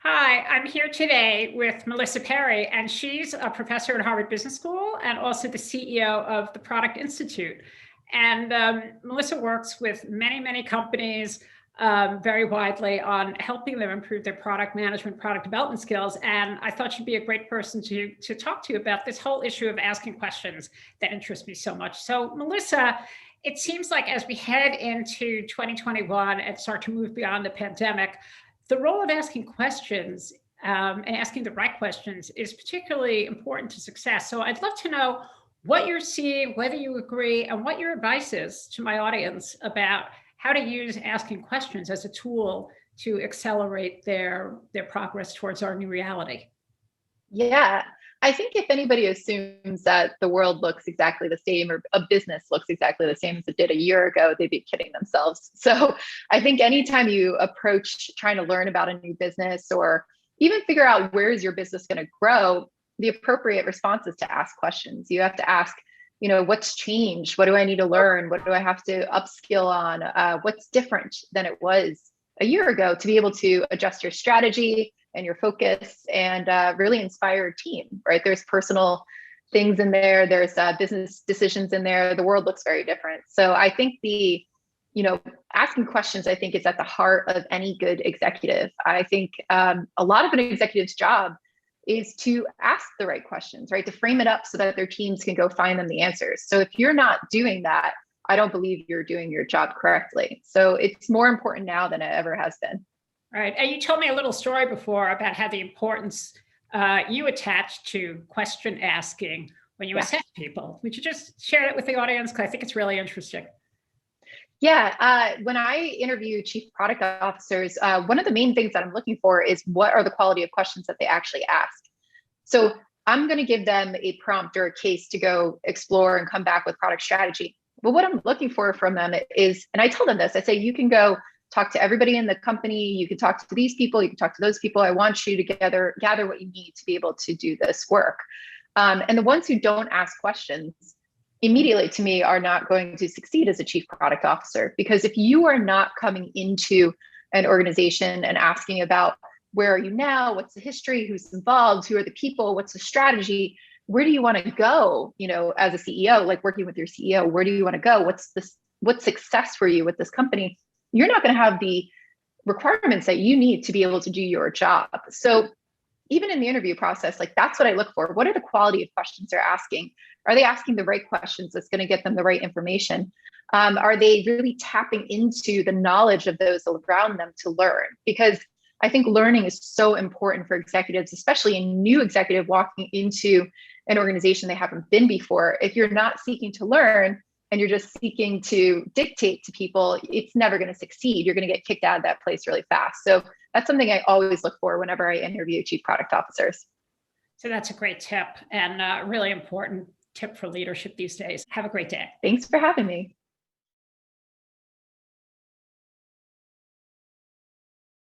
Hi, I'm here today with Melissa Perry, and she's a professor at Harvard Business School and also the CEO of the Product Institute. And Melissa works with many, many companies very widely on helping them improve their product management, product development skills. And I thought she'd be a great person to talk to you about this whole issue of asking questions that interests me so much. So, Melissa, it seems like as we head into 2021 and start to move beyond the pandemic, the role of asking questions and asking the right questions is particularly important to success. So I'd love to know what you're seeing, whether you agree, and what your advice is to my audience about how to use asking questions as a tool to accelerate their progress towards our new reality. Yeah, I think if anybody assumes that the world looks exactly the same or a business looks exactly the same as it did a year ago, they'd be kidding themselves. So I think anytime you approach trying to learn about a new business or even figure out where is your business going to grow, the appropriate response is to ask questions. You have to ask, what's changed? What do I need to learn? What do I have to upskill on? What's different than it was a year ago to be able to adjust your strategy and your focus and really inspire a team, right? There's personal things in there. There's business decisions in there. The world looks very different. So I think asking questions, I think is at the heart of any good executive. I think a lot of an executive's job is to ask the right questions, right? To frame it up so that their teams can go find them the answers. So if you're not doing that, I don't believe you're doing your job correctly. So it's more important now than it ever has been. Right. And you told me a little story before about how the importance you attach to question asking when you assess people. Would you just share it with the audience? Because I think it's really interesting. Yeah, when I interview chief product officers, one of the main things that I'm looking for is what are the quality of questions that they actually ask. So I'm going to give them a prompt or a case to go explore and come back with product strategy. But what I'm looking for from them is, and I tell them this, I say, you can go talk to everybody in the company. You can talk to these people. You can talk to those people. I want you to gather what you need to be able to do this work. And the ones who don't ask questions immediately to me are not going to succeed as a chief product officer, because if you are not coming into an organization and asking about where are you now, what's the history, who's involved, who are the people, what's the strategy, where do you want to go, as a CEO, like working with your CEO, where do you want to go, what's success for you with this company, you're not going to have the requirements that you need to be able to do your job. So even in the interview process, like that's what I look for. What are the quality of questions they're asking? Are they asking the right questions that's going to get them the right information? Are they really tapping into the knowledge of those around them to learn? Because I think learning is so important for executives, especially a new executive walking into an organization they haven't been before. If you're not seeking to learn, and you're just seeking to dictate to people, it's never going to succeed. You're going to get kicked out of that place really fast. So that's something I always look for whenever I interview chief product officers. So that's a great tip and a really important tip for leadership these days. Have a great day. Thanks for having me.